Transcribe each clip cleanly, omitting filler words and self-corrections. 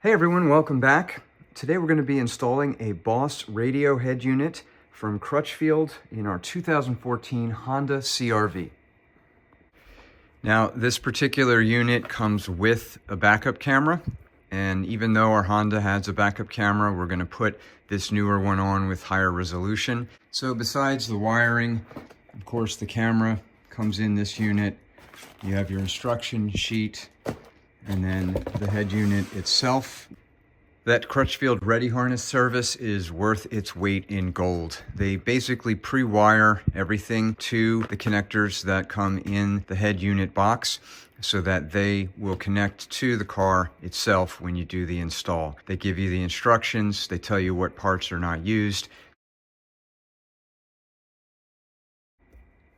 Hey everyone, welcome back. Today we're going to be installing a Boss radio head unit from Crutchfield in our 2014 Honda CR-V. Now this particular unit comes with a backup camera, and even though our Honda has a backup camera, we're going to put this newer one on with higher resolution. So besides the wiring, of course the camera comes in this unit. You have your instruction sheet, and then the head unit itself. That Crutchfield ReadyHarness service is worth its weight in gold. They basically pre-wire everything to the connectors that come in the head unit box so that they will connect to the car itself when you do the install. They give you the instructions, they tell you what parts are not used.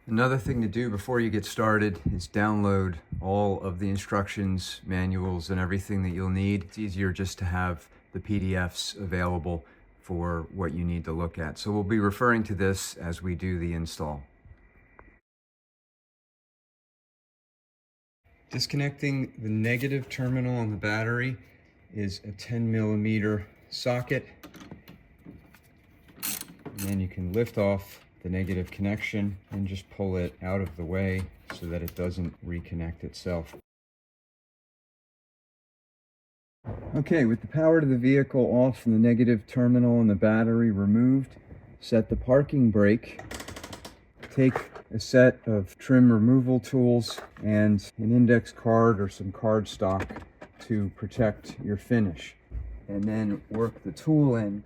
Another thing to do before you get started is download all of the instructions, manuals, and everything that you'll need. It's easier just to have the PDFs available for what you need to look at. So we'll be referring to this as we do the install. Disconnecting the negative terminal on the battery is a 10mm socket. And then you can lift off the negative connection and just pull it out of the way so that it doesn't reconnect itself. Okay, with the power to the vehicle off and the negative terminal and the battery removed, set the parking brake. Take a set of trim removal tools and an index card or some cardstock to protect your finish. And then work the tool in.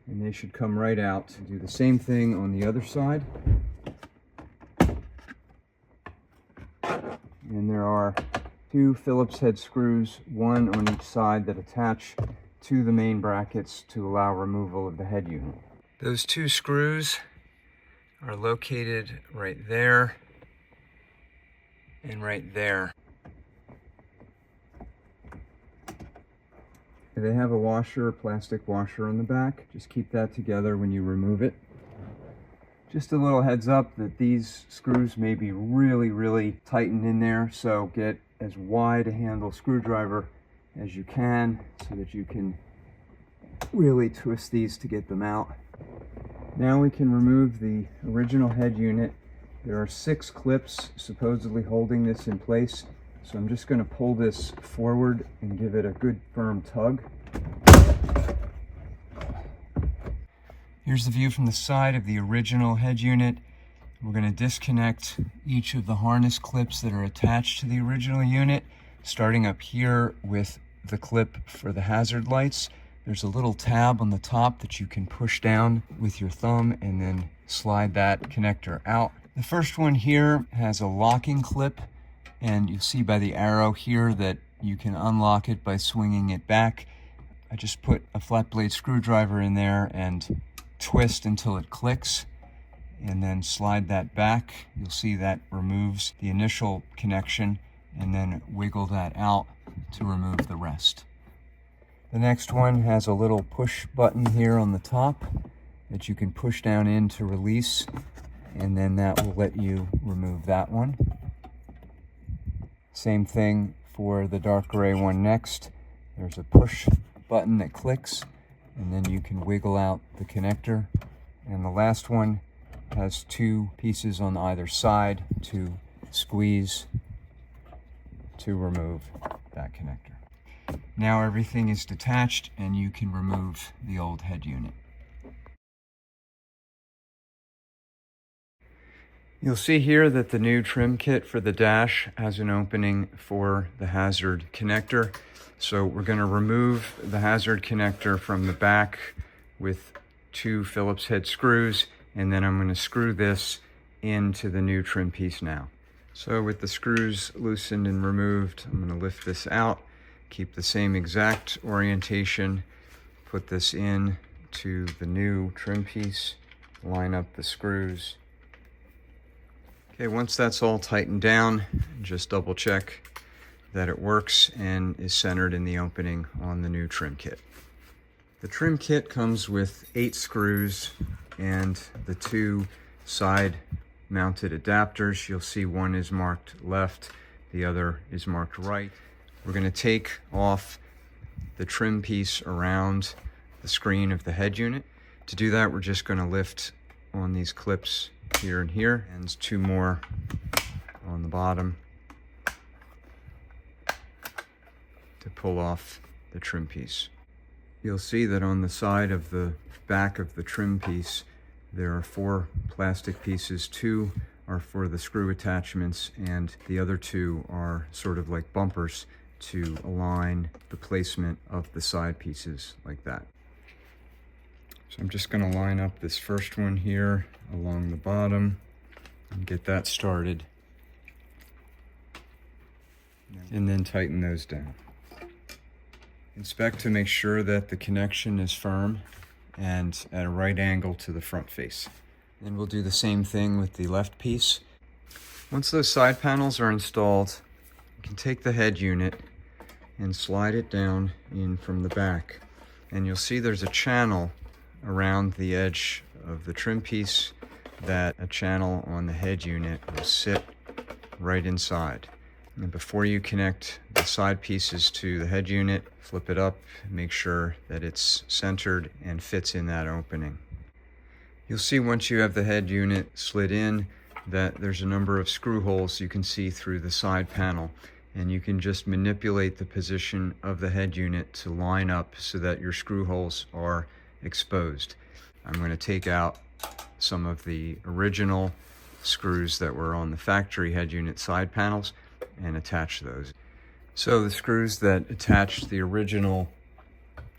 And they should come right out. Do the same thing on the other side. And there are two Phillips head screws, one on each side, that attach to the main brackets to allow removal of the head unit. Those two screws are located right there and right there. They have a washer, a plastic washer on the back. Just keep that together when you remove it. Just a little heads up that these screws may be really tightened in there, so get as wide a handle screwdriver as you can so that you can really twist these to get them out. Now we can remove the original head unit. There are 6 clips supposedly holding this in place. So I'm just going to pull this forward and give it a good firm tug. Here's the view from the side of the original head unit. We're going to disconnect each of the harness clips that are attached to the original unit, starting up here with the clip for the hazard lights. There's a little tab on the top that you can push down with your thumb and then slide that connector out. The first one here has a locking clip, and you'll see by the arrow here that you can unlock it by swinging it back. I just put a flat blade screwdriver in there and twist until it clicks, and then slide that back. You'll see that removes the initial connection, and then wiggle that out to remove the rest. The next one has a little push button here on the top that you can push down in to release, and then that will let you remove that one. Same thing for the dark gray one next. There's a push button that clicks, and then you can wiggle out the connector. And the last one has 2 pieces on either side to squeeze to remove that connector. Now everything is detached and you can remove the old head unit. You'll see here that the new trim kit for the dash has an opening for the hazard connector. So we're going to remove the hazard connector from the back with 2 Phillips head screws, and then I'm going to screw this into the new trim piece now. So with the screws loosened and removed, I'm going to lift this out, keep the same exact orientation, put this in to the new trim piece, line up the screws. Okay, once that's all tightened down, just double check that it works and is centered in the opening on the new trim kit. The trim kit comes with 8 screws and the 2 side mounted adapters. You'll see one is marked left, the other is marked right. We're going to take off the trim piece around the screen of the head unit. To do that, we're just going to lift on these clips here and here, and there's two more on the bottom to pull off the trim piece. You'll see that on the side of the back of the trim piece, there are 4 plastic pieces. 2 are for the screw attachments, and the other 2 are sort of like bumpers to align the placement of the side pieces like that. So I'm just going to line up this first one here along the bottom and get that started, and then tighten those down. Inspect to make sure that the connection is firm and at a right angle to the front face. Then we'll do the same thing with the left piece. Once those side panels are installed, you can take the head unit and slide it down in from the back, and you'll see there's a channel around the edge of the trim piece that a channel on the head unit will sit right inside. And before you connect the side pieces to the head unit, flip it up, make sure that it's centered and fits in that opening. You'll see once you have the head unit slid in that there's a number of screw holes you can see through the side panel, and you can just manipulate the position of the head unit to line up so that your screw holes are exposed. I'm going to take out some of the original screws that were on the factory head unit side panels and attach those. So the screws that attach the original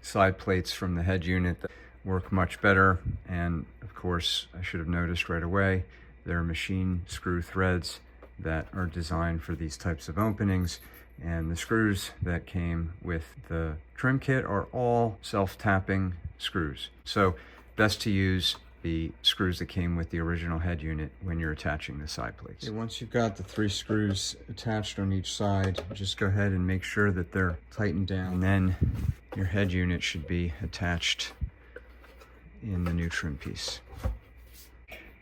side plates from the head unit work much better, and of course I should have noticed right away they're machine screw threads that are designed for these types of openings, and the screws that came with the trim kit are all self-tapping screws. So best to use the screws that came with the original head unit when you're attaching the side plates. Okay, once you've got the 3 screws attached on each side, just go ahead and make sure that they're tightened down, and then your head unit should be attached in the new trim piece.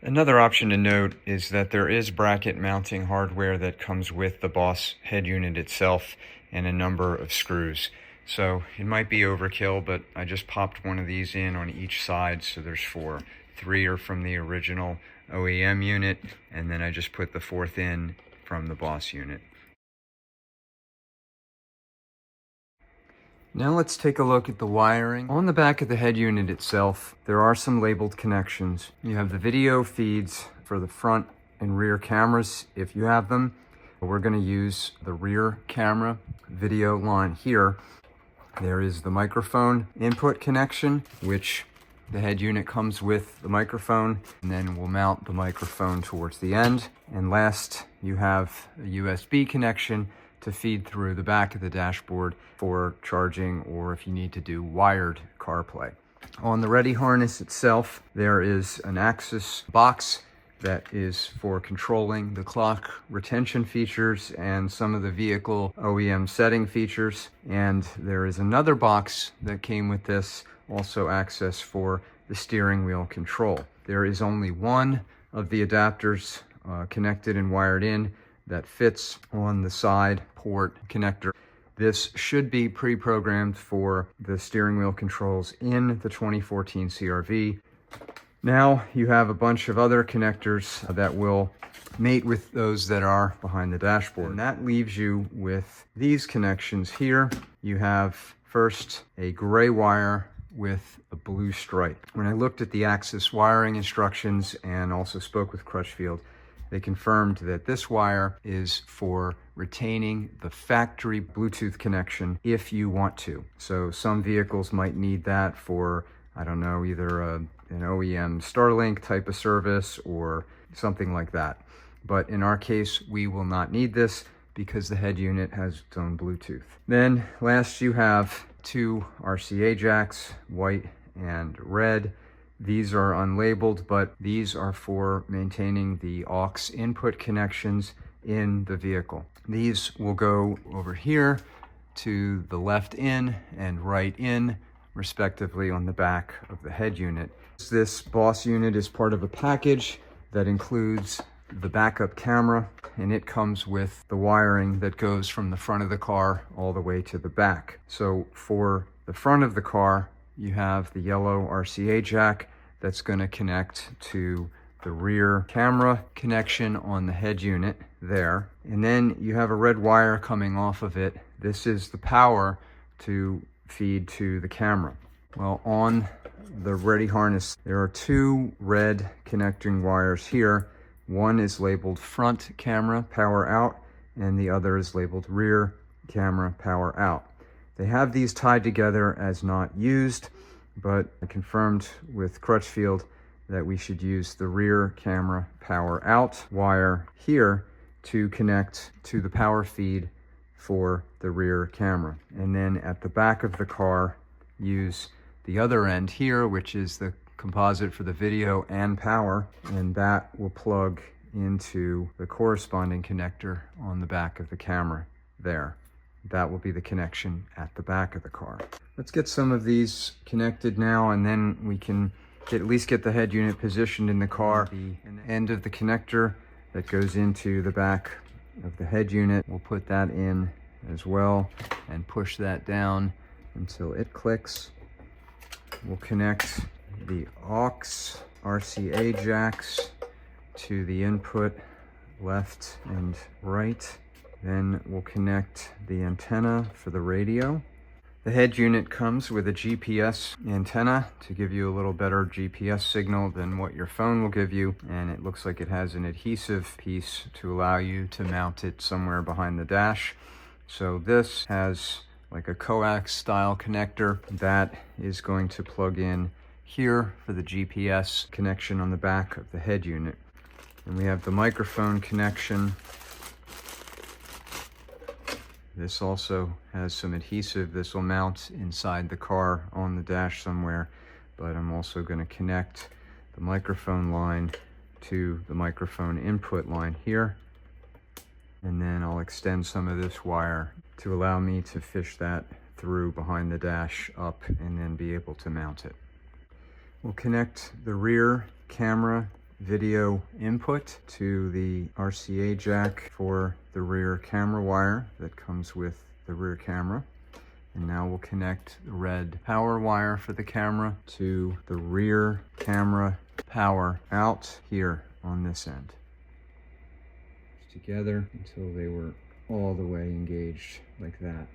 Another option to note is that there is bracket mounting hardware that comes with the Boss head unit itself and a number of screws. So it might be overkill, but I just popped one of these in on each side, so there's 4. 3 are from the original OEM unit, and then I just put the 4th in from the Boss unit. Now let's take a look at the wiring. On the back of the head unit itself, there are some labeled connections. You have the video feeds for the front and rear cameras if you have them. We're going to use the rear camera video line here. There is the microphone input connection, which the head unit comes with the microphone, and then we'll mount the microphone towards the end. And last, you have a USB connection to feed through the back of the dashboard for charging, or if you need to do wired CarPlay. On the ReadyHarness itself, there is an Axxess box that is for controlling the clock retention features and some of the vehicle OEM setting features. And there is another box that came with this, also Axxess, for the steering wheel control. There is only one of the adapters connected and wired in that fits on the side port connector. This should be pre-programmed for the steering wheel controls in the 2014 CR-V. Now you have a bunch of other connectors that will mate with those that are behind the dashboard. And that leaves you with these connections here. You have first a gray wire with a blue stripe. When I looked at the Axxess wiring instructions and also spoke with Crutchfield, they confirmed that this wire is for retaining the factory Bluetooth connection if you want to. So some vehicles might need that for, I don't know, either an OEM Starlink type of service or something like that. But in our case, we will not need this because the head unit has its own Bluetooth. Then last, you have 2 RCA jacks, white and red. These are unlabeled, but these are for maintaining the aux input connections in the vehicle. These will go over here to the left in and right in, respectively, on the back of the head unit. This Boss unit is part of a package that includes the backup camera, and it comes with the wiring that goes from the front of the car all the way to the back. So for the front of the car, you have the yellow RCA jack that's going to connect to the rear camera connection on the head unit there. And then you have a red wire coming off of it. This is the power to feed to the camera. Well, on the ReadyHarness, there are two red connecting wires here. One is labeled front camera power out, and the other is labeled rear camera power out. They have these tied together as not used, but I confirmed with Crutchfield that we should use the rear camera power out wire here to connect to the power feed for the rear camera. And then at the back of the car, use the other end here, which is the composite for the video and power, and that will plug into the corresponding connector on the back of the camera there. That will be the connection at the back of the car. Let's get some of these connected now, and then we can at least get the head unit positioned in the car. The end of the connector that goes into the back of the head unit, we'll put that in as well and push that down until it clicks. We'll connect the aux RCA jacks to the input left and right. Then we'll connect the antenna for the radio. The head unit comes with a GPS antenna to give you a little better GPS signal than what your phone will give you, and it looks like it has an adhesive piece to allow you to mount it somewhere behind the dash. So this has like a coax style connector that is going to plug in here for the GPS connection on the back of the head unit. And we have the microphone connection. This also has some adhesive. This will mount inside the car on the dash somewhere, but I'm also going to connect the microphone line to the microphone input line here. And then I'll extend some of this wire to allow me to fish that through behind the dash up and then be able to mount it. We'll connect the rear camera video input to the RCA jack for the rear camera wire that comes with the rear camera. And now we'll connect the red power wire for the camera to the rear camera power out here on this end. Together until they were all the way engaged like that.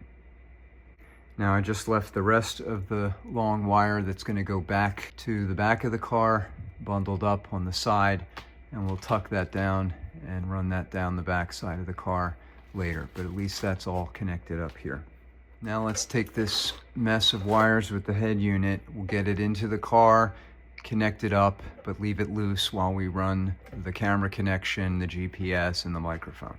Now I just left the rest of the long wire that's going to go back to the back of the car bundled up on the side, and we'll tuck that down and run that down the back side of the car later, but at least that's all connected up here. Now let's take this mess of wires with the head unit, we'll get it into the car, connect it up, but leave it loose while we run the camera connection, the GPS, and the microphone.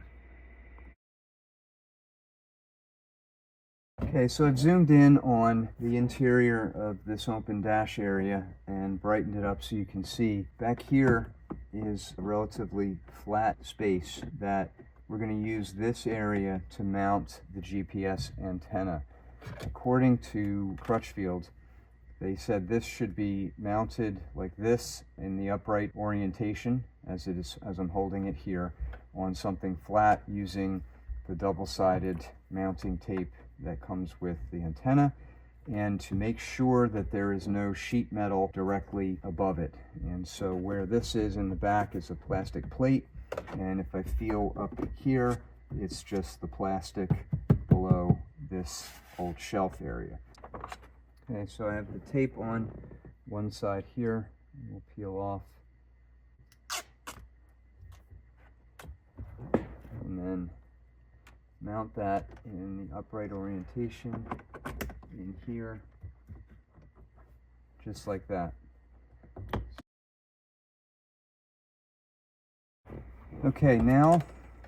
Okay, so I've zoomed in on the interior of this open dash area and brightened it up so you can see. Back here is a relatively flat space that we're going to use this area to mount the GPS antenna. According to Crutchfield, they said this should be mounted like this in the upright orientation as it is, as I'm holding it here, on something flat using the double-sided mounting tape that comes with the antenna, and to make sure that there is no sheet metal directly above it. And so where this is in the back is a plastic plate, and if I feel up here, it's just the plastic below this old shelf area. Okay, so I have the tape on one side here, and we'll peel off. And then mount that in the upright orientation in here, just like that. Okay, now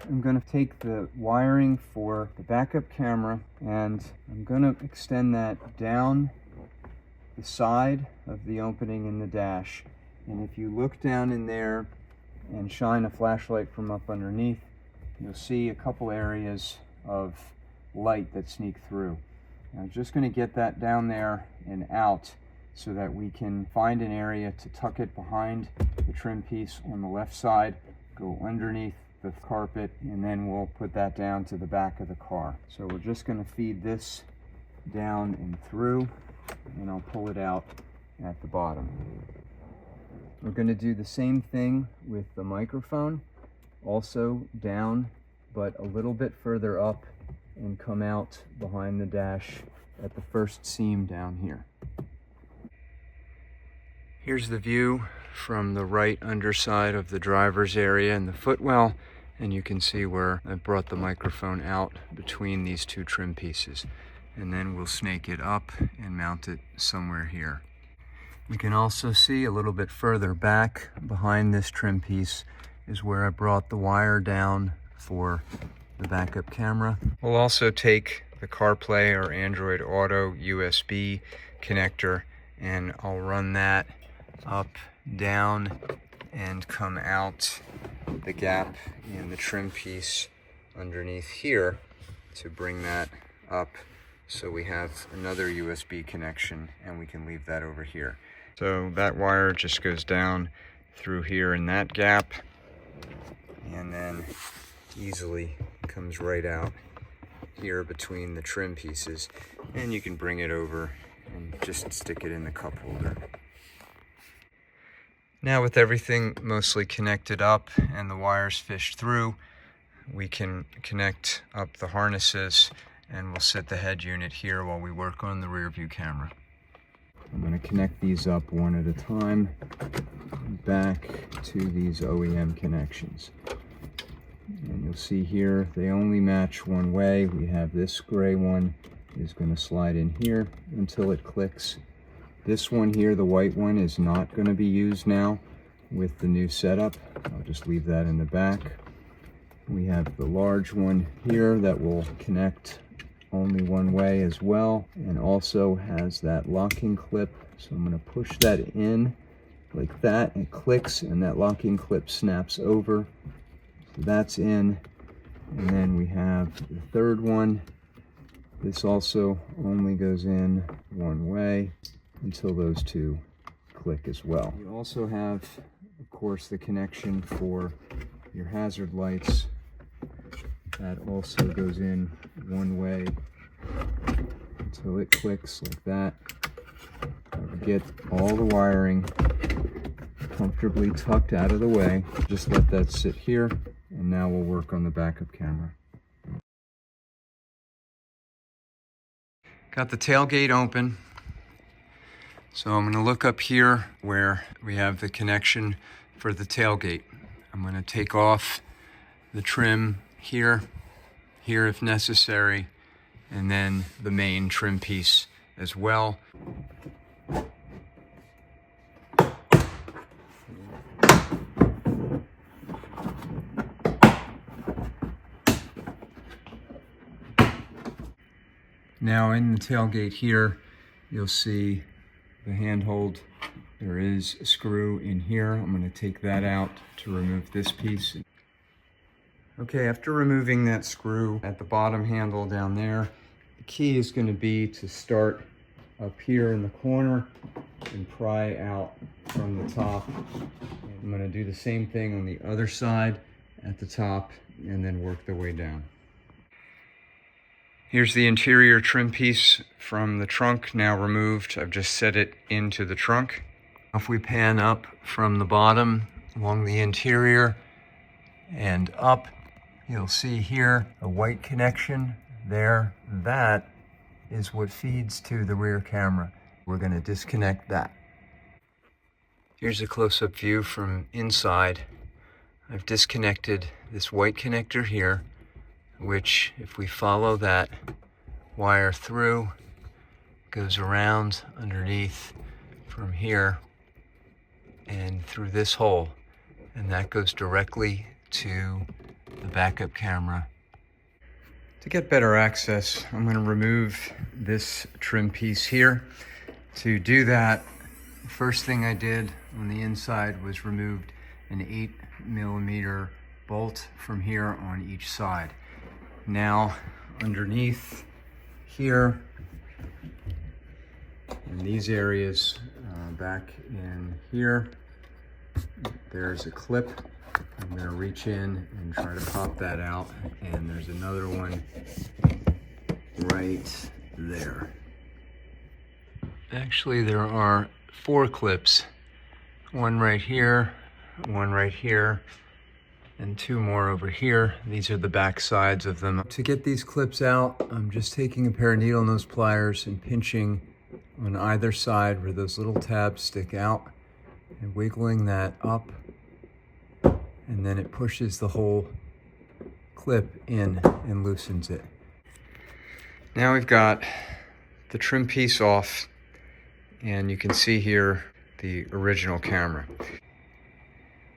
I'm going to take the wiring for the backup camera and I'm going to extend that down the side of the opening in the dash. And if you look down in there and shine a flashlight from up underneath, you'll see a couple areas of light that sneak through. I'm just going to get that down there and out so that we can find an area to tuck it behind the trim piece on the left side go underneath the carpet, and then we'll put that down to the back of the car. So we're just going to feed this down and through, and I'll pull it out at the bottom. We're going to do the same thing with the microphone, also down, but a little bit further up and come out behind the dash at the first seam down here. Here's the view from the right underside of the driver's area and the footwell, and you can see where I brought the microphone out between these two trim pieces. And then we'll snake it up and mount it somewhere here. You can also see a little bit further back behind this trim piece is where I brought the wire down for the backup camera. We'll also take the CarPlay or Android Auto USB connector, and I'll run that up, down, and come out the gap in the trim piece underneath here to bring that up so we have another USB connection, and we can leave that over here. So that wire just goes down through here in that gap and then easily comes right out here between the trim pieces, and you can bring it over and just stick it in the cup holder. Now with everything mostly connected up and the wires fished through, we can connect up the harnesses, and we'll set the head unit here while we work on the rear view camera. I'm going to connect these up one at a time back to these OEM connections. And you'll see here they only match one way. We have this gray one is going to slide in here until it clicks. This one here, the white one, is not going to be used now with the new setup. I'll just leave that in the back. We have the large one here that will connect only one way as well, and also has that locking clip. So I'm going to push that in like that. It clicks and that locking clip snaps over. So that's in. And then we have the third one. This also only goes in one way until those two click as well. You also have, of course, the connection for your hazard lights. That also goes in one way until it clicks like that. Get all the wiring comfortably tucked out of the way. Just let that sit here, and now we'll work on the backup camera. Got the tailgate open. So I'm going to look up here where we have the connection for the tailgate. I'm going to take off the trim here if necessary, and then the main trim piece as well. Now in the tailgate here, you'll see the handhold. There is a screw in here. I'm going to take that out to remove this piece. Okay, after removing that screw at the bottom handle down there, the key is going to be to start up here in the corner and pry out from the top. I'm going to do the same thing on the other side at the top and then work the way down. Here's the interior trim piece from the trunk now removed. I've just set it into the trunk. If we pan up from the bottom along the interior and up, you'll see here a white connection there. That is what feeds to the rear camera. We're going to disconnect that. Here's a close-up view from inside. I've disconnected this white connector here, which, if we follow that wire through, goes around underneath from here and through this hole, and that goes directly to the backup camera. To get better access, I'm going to remove this trim piece here. To do that, the first thing I did on the inside was removed an 8mm bolt from here on each side. Now underneath here in these areas, back in here, there's a clip I'm going to reach in and try to pop that out, and there's another one right there. Actually, there are 4 clips. One right here, one right here, and 2 more over here. These are the back sides of them. To get these clips out, I'm just taking a pair of needle nose pliers and pinching on either side where those little tabs stick out and wiggling that up, and then it pushes the whole clip in and loosens it. Now we've got the trim piece off, and you can see here the original camera.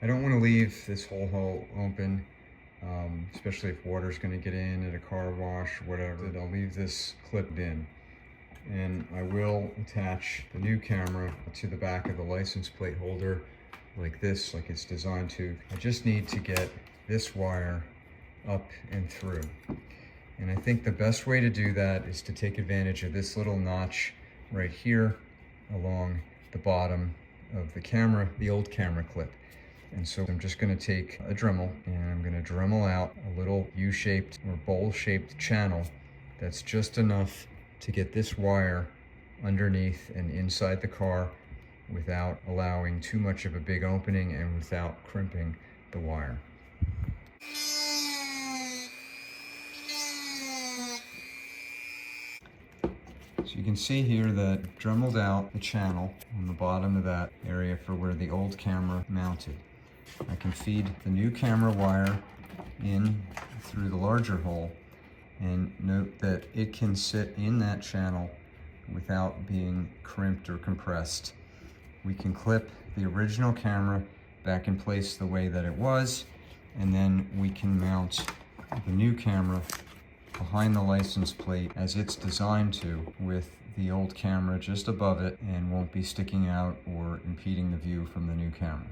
I don't want to leave this whole hole open, especially if water's going to get in at a car wash or whatever. I'll leave this clipped in, and I will attach the new camera to the back of the license plate holder like this, like it's designed to. I just need to get this wire up and through. And I think the best way to do that is to take advantage of this little notch right here along the bottom of the camera, the old camera clip. And so I'm just going to take a Dremel, and I'm going to Dremel out a little U-shaped or bowl-shaped channel that's just enough to get this wire underneath and inside the car without allowing too much of a big opening and without crimping the wire. So you can see here that I've Dremeled out the channel on the bottom of that area for where the old camera mounted. I can feed the new camera wire in through the larger hole, and note that it can sit in that channel without being crimped or compressed. We can clip the original camera back in place the way that it was, and then we can mount the new camera behind the license plate as it's designed to, with the old camera just above it, and won't be sticking out or impeding the view from the new camera.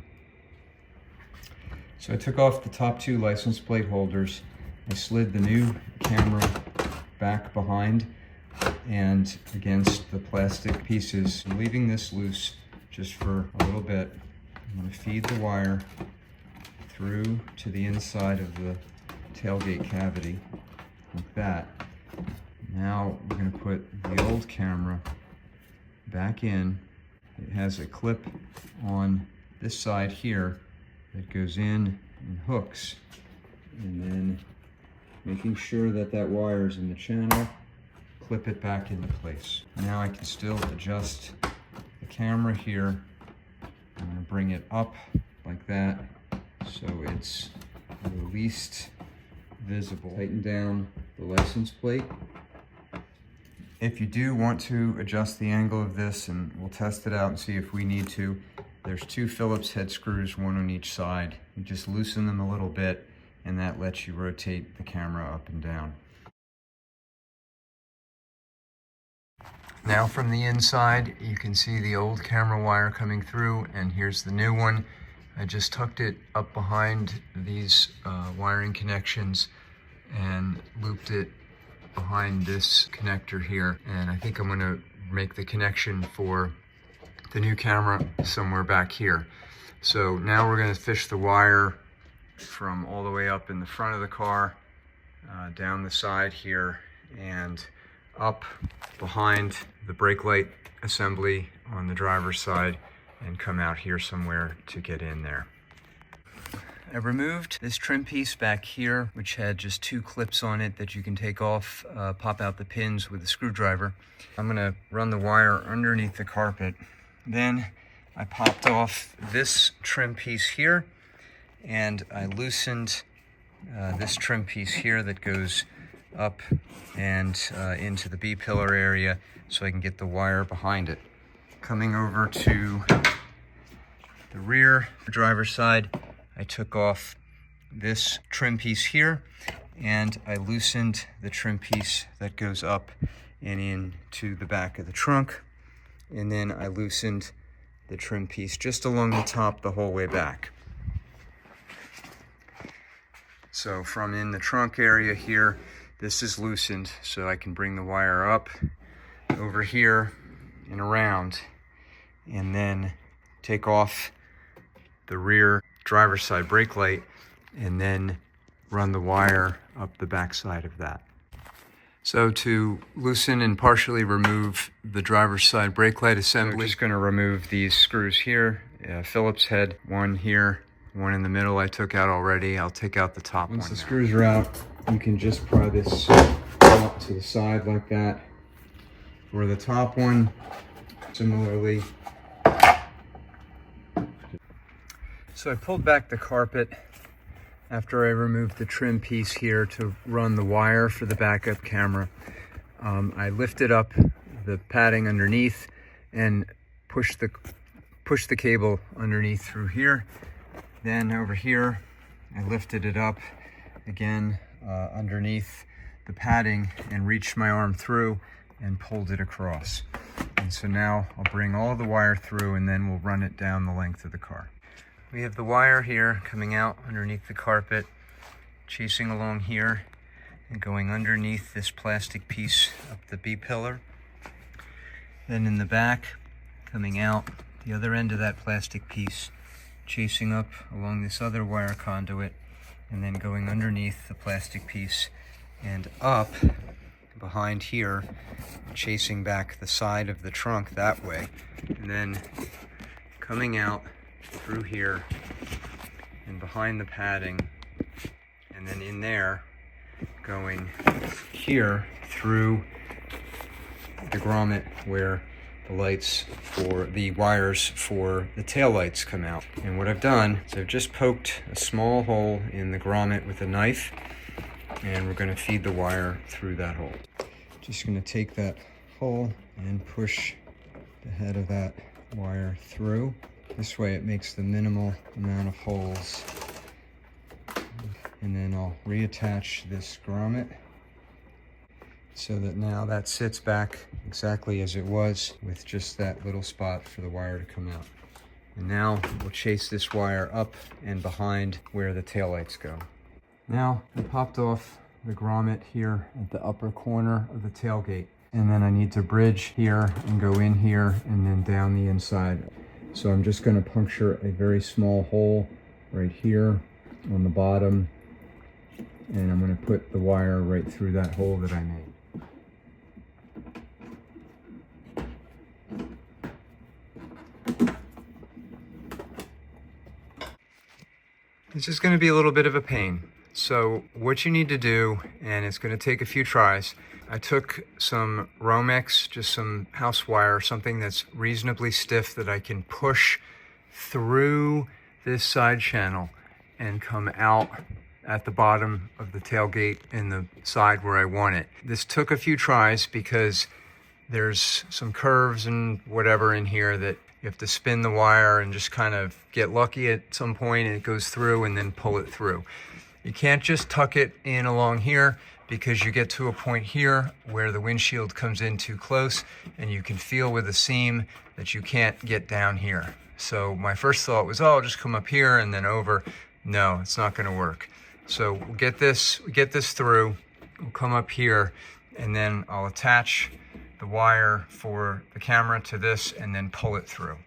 So I took off the top 2 license plate holders. I slid the new camera back behind and against the plastic pieces. I'm leaving this loose just for a little bit. I'm going to feed the wire through to the inside of the tailgate cavity like that. Now we're going to put the old camera back in. It has a clip on this side here that goes in and hooks, and then making sure that that wire is in the channel, clip it back into place. Now I can still adjust the camera here. I'm going to bring it up like that so it's the least visible. Tighten down the license plate. If you do want to adjust the angle of this, and we'll test it out and see if we need to, there's 2 Phillips head screws, one on each side. You just loosen them a little bit, and that lets you rotate the camera up and down. Now from the inside, you can see the old camera wire coming through, and here's the new one. I just tucked it up behind these wiring connections and looped it behind this connector here. And I think I'm going to make the connection for the new camera somewhere back here. So now we're going to fish the wire from all the way up in the front of the car, down the side here, and up behind the brake light assembly on the driver's side, and come out here somewhere to get in there. I removed this trim piece back here, which had just 2 clips on it that you can take off, pop out the pins with a screwdriver. I'm going to run the wire underneath the carpet. Then I popped off this trim piece here, and I loosened this trim piece here that goes up and into the B-pillar area so I can get the wire behind it. Coming over to the rear driver's side, I took off this trim piece here, and I loosened the trim piece that goes up and into the back of the trunk, and then I loosened the trim piece just along the top the whole way back. So from in the trunk area here, this is loosened, so I can bring the wire up over here and around, and then take off the rear driver's side brake light and then run the wire up the back side of that. So to loosen and partially remove the driver's side brake light assembly, we're just going to remove these screws here. Phillips head, one here, one in the middle I took out already. I'll take out the top one. Once the screws are out, you can just pry this out to the side like that. For the top one, similarly. So I pulled back the carpet after I removed the trim piece here to run the wire for the backup camera. I lifted up the padding underneath and pushed the cable underneath through here. Then over here, I lifted it up again underneath the padding and reached my arm through and pulled it across. And so now I'll bring all the wire through and then we'll run it down the length of the car. We have the wire here coming out underneath the carpet, chasing along here and going underneath this plastic piece up the B-pillar. Then in the back, coming out the other end of that plastic piece, chasing up along this other wire conduit, and then going underneath the plastic piece and up behind here, chasing back the side of the trunk that way, and then coming out through here and behind the padding, and then in there, going here through the grommet where the lights for the wires for the tail lights come out. And what I've done is I've just poked a small hole in the grommet with a knife, and we're going to feed the wire through that hole. Just going to take that hole and push the head of that wire through. This way it makes the minimal amount of holes. And then I'll reattach this grommet so that now that sits back exactly as it was with just that little spot for the wire to come out. And now we'll chase this wire up and behind where the taillights go. Now I popped off the grommet here at the upper corner of the tailgate. And then I need to bridge here and go in here and then down the inside. So I'm just going to puncture a very small hole right here on the bottom, and I'm going to put the wire right through that hole that I made. This is going to be a little bit of a pain. So what you need to do, and it's going to take a few tries, I took some Romex, just some house wire, something that's reasonably stiff that I can push through this side channel and come out at the bottom of the tailgate in the side where I want it. This took a few tries because there's some curves and whatever in here that you have to spin the wire and just kind of get lucky at some point and it goes through and then pull it through. You can't just tuck it in along here because you get to a point here where the windshield comes in too close and you can feel with the seam that you can't get down here. So my first thought was, oh, I'll just come up here and then over. No, it's not going to work. So we'll get this through, we'll come up here, and then I'll attach the wire for the camera to this and then pull it through.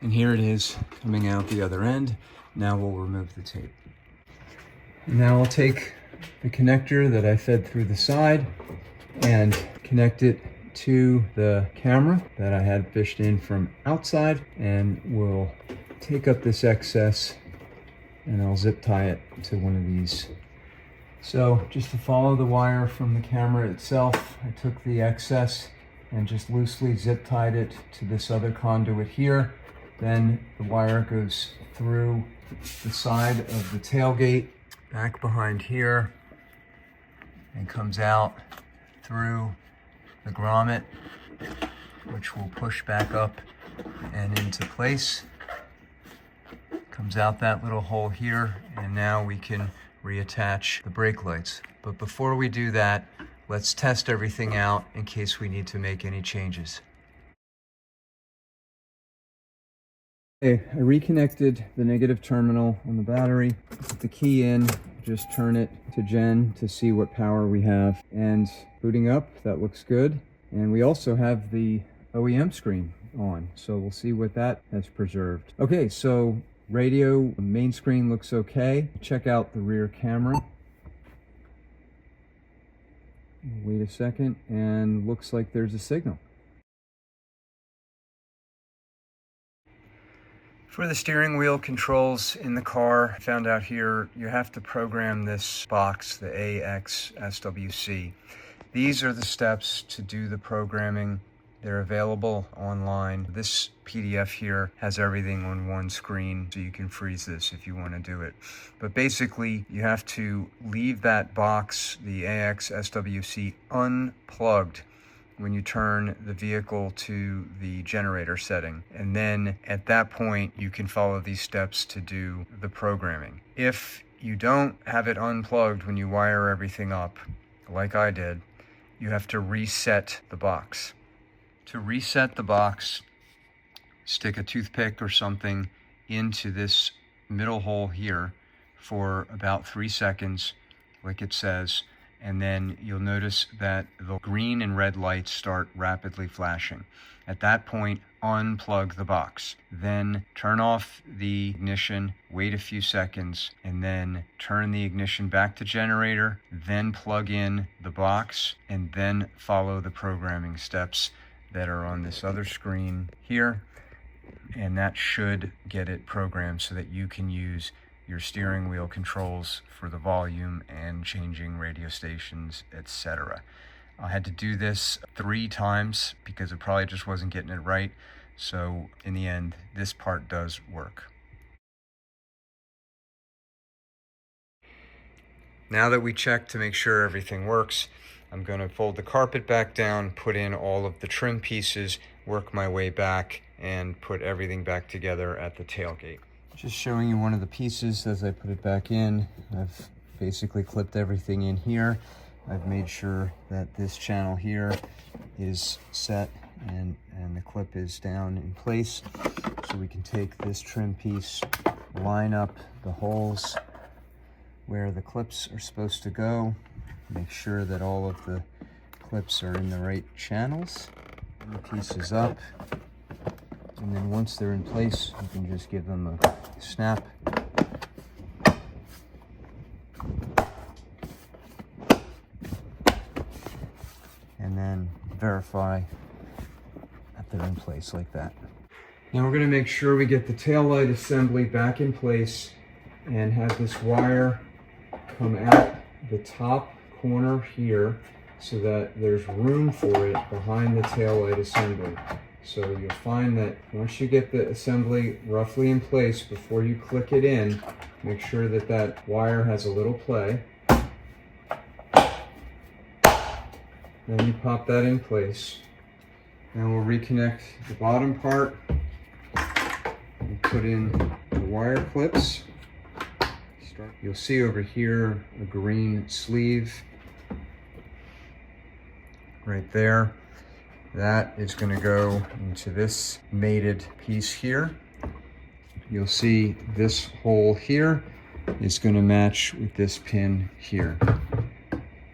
And here it is coming out the other end. Now we'll remove the tape. Now I'll take the connector that I fed through the side and connect it to the camera that I had fished in from outside, and we'll take up this excess and I'll zip tie it to one of these. So just to follow the wire from the camera itself, I took the excess and just loosely zip tied it to this other conduit here. Then the wire goes through the side of the tailgate, back behind here, and comes out through the grommet, which will push back up and into place. Comes out that little hole here, and now we can reattach the brake lights. But before we do that, let's test everything out in case we need to make any changes. Okay, I reconnected the negative terminal on the battery. Put the key in, just turn it to gen to see what power we have. And booting up, that looks good. And we also have the OEM screen on, so we'll see what that has preserved. Okay, so Radio main screen looks okay. Check out the rear camera. Wait a second, and looks like there's a signal. For the steering wheel controls in the car, I found out here you have to program this box, the AXSWC. These are the steps to do the programming. They're available online. This PDF here has everything on one screen, so you can freeze this if you want to do it. But basically, you have to leave that box, the AXSWC, unplugged when you turn the vehicle to the generator setting. And then at that point, you can follow these steps to do the programming. If you don't have it unplugged when you wire everything up, like I did, you have to reset the box. To reset the box, stick a toothpick or something into this middle hole here for about 3 seconds, like it says, and then you'll notice that the green and red lights start rapidly flashing. At that point, unplug the box. Then turn off the ignition, wait a few seconds, and then turn the ignition back to generator, then plug in the box, and then follow the programming steps that are on this other screen here, and that should get it programmed so that you can use your steering wheel controls for the volume and changing radio stations, etc. I had to do this 3 times because it probably just wasn't getting it right, so in the end this part does work. Now that we checked to make sure everything works, I'm going to fold the carpet back down, put in all of the trim pieces, work my way back, and put everything back together at the tailgate. Just showing you one of the pieces as I put it back in. I've basically clipped everything in here. I've made sure that this channel here is set and the clip is down in place. So we can take this trim piece, line up the holes where the clips are supposed to go, make sure that all of the clips are in the right channels, and the piece is up, and then once they're in place, you can just give them a snap. And then verify that they're in place like that. Now we're going to make sure we get the taillight assembly back in place and have this wire come out the top corner here so that there's room for it behind the taillight assembly. So you'll find that once you get the assembly roughly in place, before you click it in, make sure that that wire has a little play. Then you pop that in place. Now we'll reconnect the bottom part and put in the wire clips. You'll see over here a green sleeve right there. That is going to go into this mated piece here. You'll see this hole here is going to match with this pin here.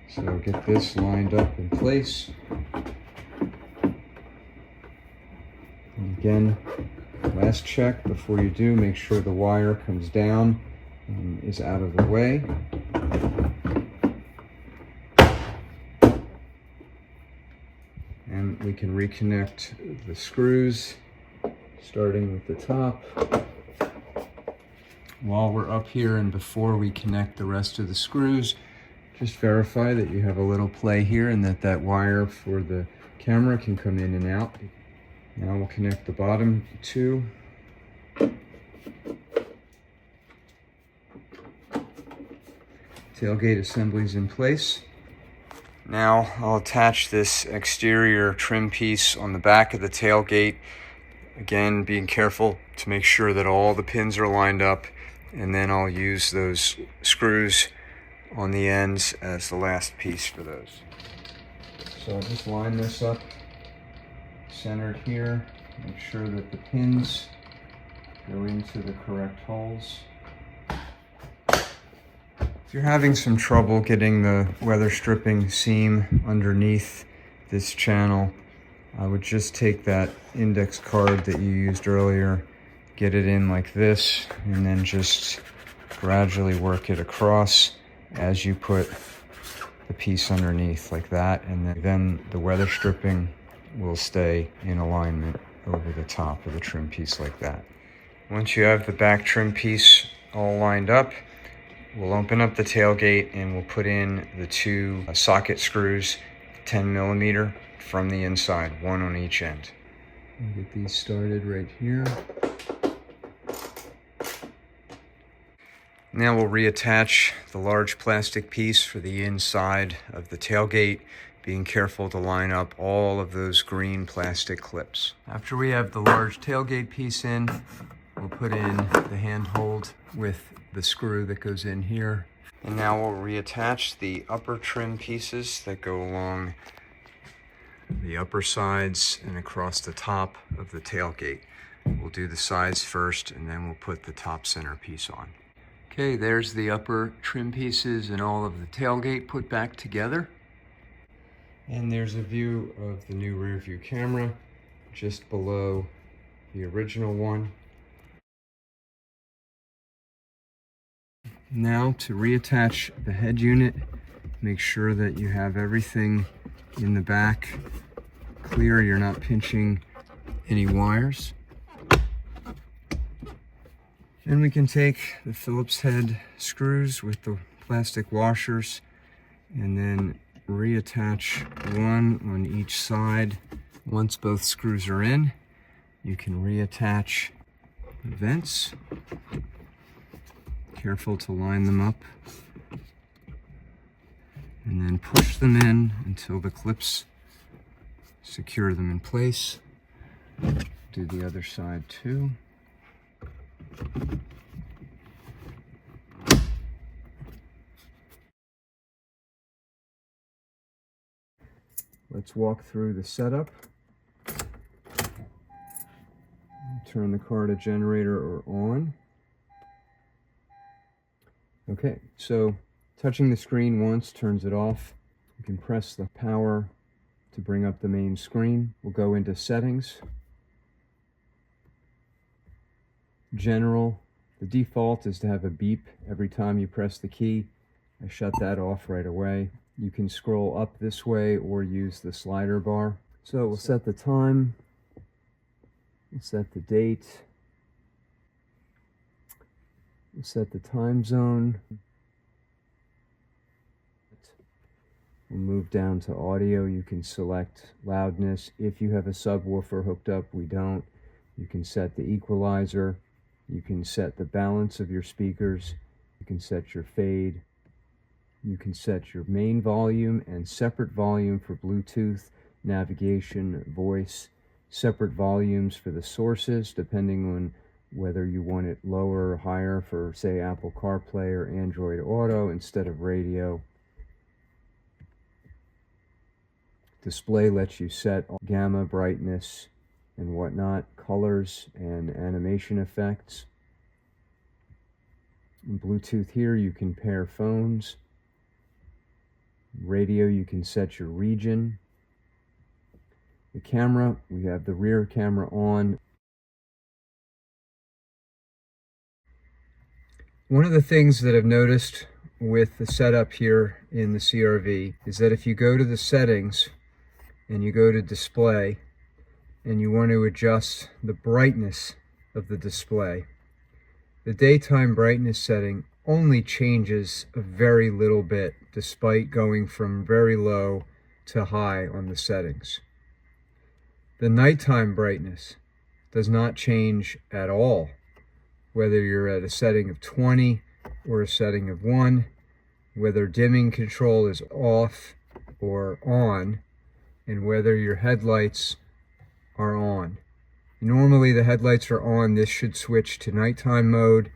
So get this lined up in place. And again, last check before you do, make sure the wire comes down and is out of the way. And we can reconnect the screws, starting with the top. While we're up here and before we connect the rest of the screws, just verify that you have a little play here and that that wire for the camera can come in and out. Now we'll connect the bottom two. Tailgate assembly's in place. Now I'll attach this exterior trim piece on the back of the tailgate. Again, being careful to make sure that all the pins are lined up, and then I'll use those screws on the ends as the last piece for those. So I'll just line this up centered here, make sure that the pins go into the correct holes. If you're having some trouble getting the weather stripping seam underneath this channel, I would just take that index card that you used earlier, get it in like this, and then just gradually work it across as you put the piece underneath like that, and then the weather stripping will stay in alignment over the top of the trim piece like that. Once you have the back trim piece all lined up, we'll open up the tailgate and we'll put in the two socket screws, 10 millimeter from the inside, one on each end. We'll get these started right here. Now we'll reattach the large plastic piece for the inside of the tailgate, being careful to line up all of those green plastic clips. After we have the large tailgate piece in, we'll put in the handhold with the screw that goes in here. And now we'll reattach the upper trim pieces that go along the upper sides and across the top of the tailgate. We'll do the sides first, and then we'll put the top center piece on. Okay, there's the upper trim pieces and all of the tailgate put back together. And there's a view of the new rear view camera just below the original one. Now to reattach the head unit, make sure that you have everything in the back clear, you're not pinching any wires. Then we can take the Phillips head screws with the plastic washers and then reattach one on each side. Once both screws are in, you can reattach the vents. Careful to line them up. And then push them in until the clips secure them in place. Do the other side too. Let's walk through the setup. Turn the car to generator or on. Okay, so touching the screen once turns it off. You can press the power to bring up the main screen. We'll go into settings. General. The default is to have a beep every time you press the key. I shut that off right away. You can scroll up this way or use the slider bar. So we'll set the time. We'll set the date. We'll set the time zone. We'll move down to audio. You can select loudness. If you have a subwoofer hooked up, we don't. You can set the equalizer. You can set the balance of your speakers. You can set your fade. You can set your main volume and separate volume for Bluetooth, navigation, voice, separate volumes for the sources, depending on whether you want it lower or higher for, say, Apple CarPlay or Android Auto instead of radio. Display lets you set gamma, brightness, and whatnot, colors and animation effects. In Bluetooth here, you can pair phones. Radio, you can set your region. The camera, we have the rear camera on. One of the things that I've noticed with the setup here in the CR-V is that if you go to the settings and you go to display and you want to adjust the brightness of the display, the daytime brightness setting only changes a very little bit despite going from very low to high on the settings. The nighttime brightness does not change at all, whether you're at a setting of 20 or a setting of 1, whether dimming control is off or on, and whether your headlights are on. Normally the headlights are on. This should switch to nighttime mode,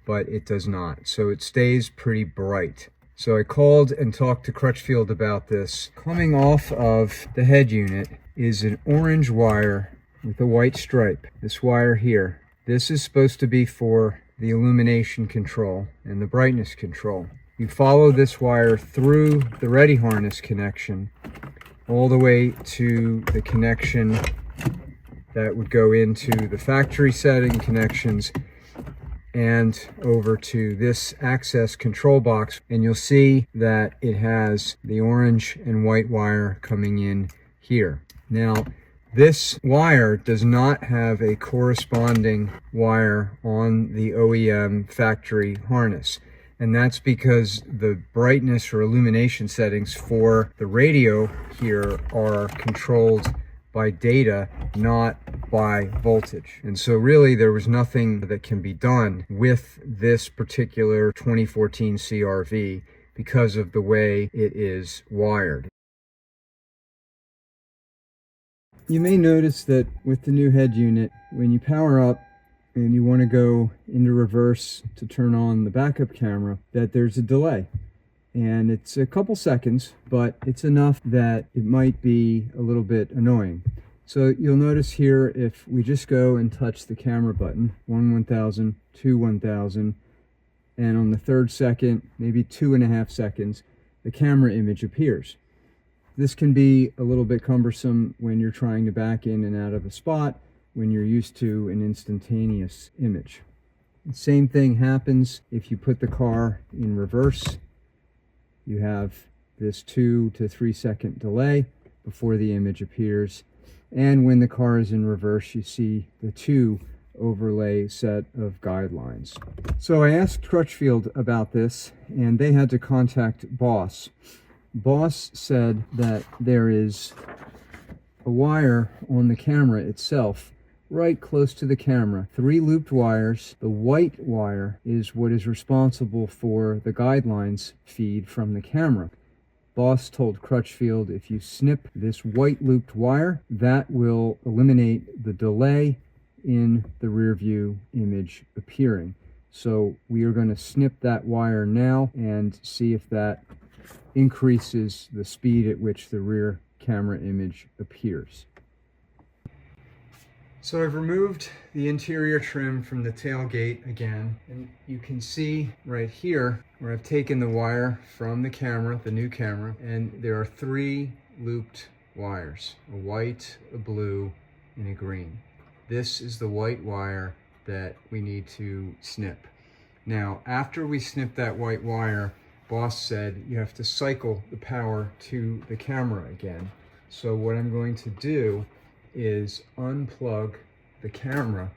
but it does not. So it stays pretty bright. So I called and talked to Crutchfield about this. Coming off of the head unit is an orange wire with a white stripe. This wire here. This is supposed to be for the illumination control and the brightness control. You follow this wire through the ReadyHarness connection all the way to the connection that would go into the factory setting connections and over to this Axxess control box. And you'll see that it has the orange and white wire coming in here. Now, this wire does not have a corresponding wire on the OEM factory harness. And that's because the brightness or illumination settings for the radio here are controlled by data, not by voltage. And so really there was nothing that can be done with this particular 2014 CRV because of the way it is wired. You may notice that with the new head unit, when you power up and you want to go into reverse to turn on the backup camera, that there's a delay. And it's a couple seconds, but it's enough that it might be a little bit annoying. So you'll notice here, if we just go and touch the camera button, 1/1000, 2/1000, and on the third second, maybe 2.5 seconds, the camera image appears. This can be a little bit cumbersome when you're trying to back in and out of a spot, when you're used to an instantaneous image. The same thing happens if you put the car in reverse. You have this 2 to 3 second delay before the image appears. And when the car is in reverse, you see the 2 overlay set of guidelines. So I asked Crutchfield about this, and they had to contact Boss. Boss said that there is a wire on the camera itself, right close to the camera. 3 looped wires. The white wire is what is responsible for the guidelines feed from the camera. Boss told Crutchfield, if you snip this white looped wire, that will eliminate the delay in the rear view image appearing. So we are going to snip that wire now and see if that increases the speed at which the rear camera image appears. So I've removed the interior trim from the tailgate again, and you can see right here where I've taken the wire from the camera, the new camera, and there are 3 looped wires, a white, a blue, and a green. This is the white wire that we need to snip. Now, after we snip that white wire, Boss said you have to cycle the power to the camera again. So what I'm going to do is unplug the camera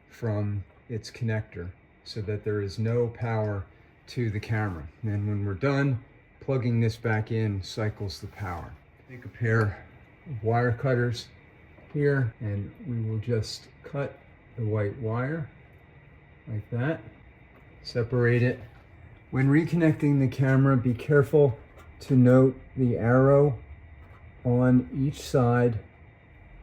from its connector so that there is no power to the camera. And when we're done, plugging this back in cycles the power. Take a pair of wire cutters here, and we will just cut the white wire like that, separate it. When reconnecting the camera, be careful to note the arrow on each side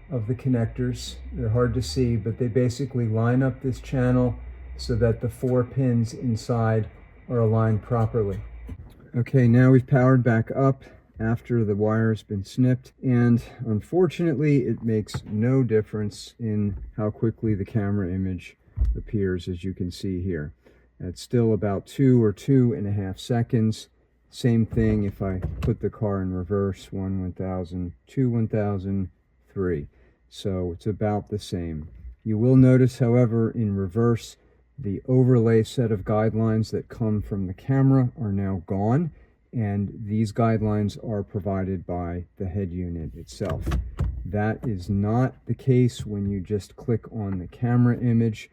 of the connectors. They're hard to see, but they basically line up this channel so that the 4 pins inside are aligned properly. Okay, now we've powered back up after the wire has been snipped, and unfortunately it makes no difference in how quickly the camera image appears, as you can see here. It's still about 2 or 2.5 seconds. Same thing if I put the car in reverse, 1/1000, 2/1000, 3. So it's about the same. You will notice, however, in reverse, the overlay set of guidelines that come from the camera are now gone, and these guidelines are provided by the head unit itself. That is not the case when you just click on the camera image,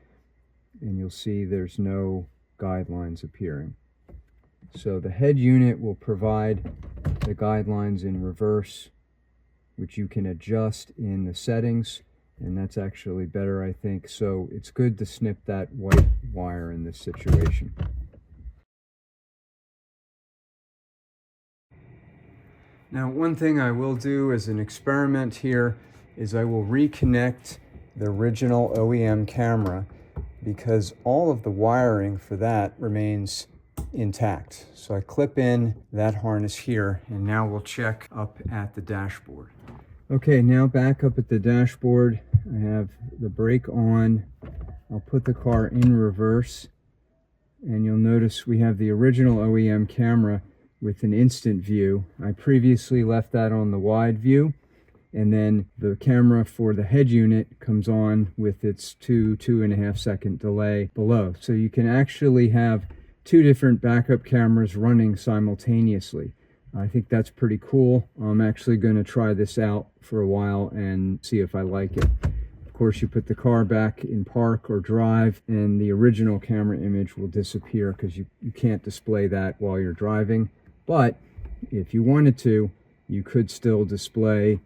and you'll see there's no guidelines appearing. So the head unit will provide the guidelines in reverse, which you can adjust in the settings, and that's actually better, I think. So it's good to snip that white wire in this situation. Now, one thing I will do as an experiment here is I will reconnect the original OEM camera, because all of the wiring for that remains intact. So I clip in that harness here, and now we'll check up at the dashboard. Okay, now back up at the dashboard, I have the brake on. I'll put the car in reverse, and you'll notice we have the original OEM camera with an instant view. I previously left that on the wide view, and then the camera for the head unit comes on with its 2.5 second delay below. So you can actually have two different backup cameras running simultaneously. I think that's pretty cool. I'm actually going to try this out for a while and see if I like it. Of course, you put the car back in park or drive, and the original camera image will disappear because you can't display that while you're driving. But if you wanted to, you could still display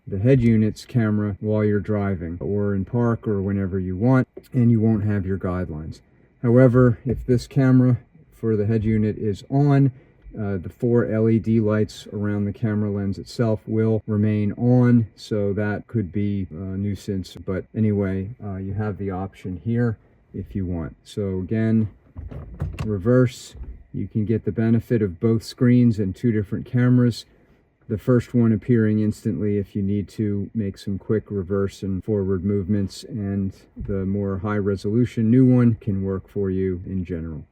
the head unit's camera while you're driving or in park or whenever you want, and you won't have your guidelines. However, if this camera for the head unit is on, the 4 LED lights around the camera lens itself will remain on, so that could be a nuisance. But anyway, you have the option here if you want. So again, reverse, you can get the benefit of both screens and two different cameras. The first one appearing instantly if you need to make some quick reverse and forward movements, and the more high resolution new one can work for you in general.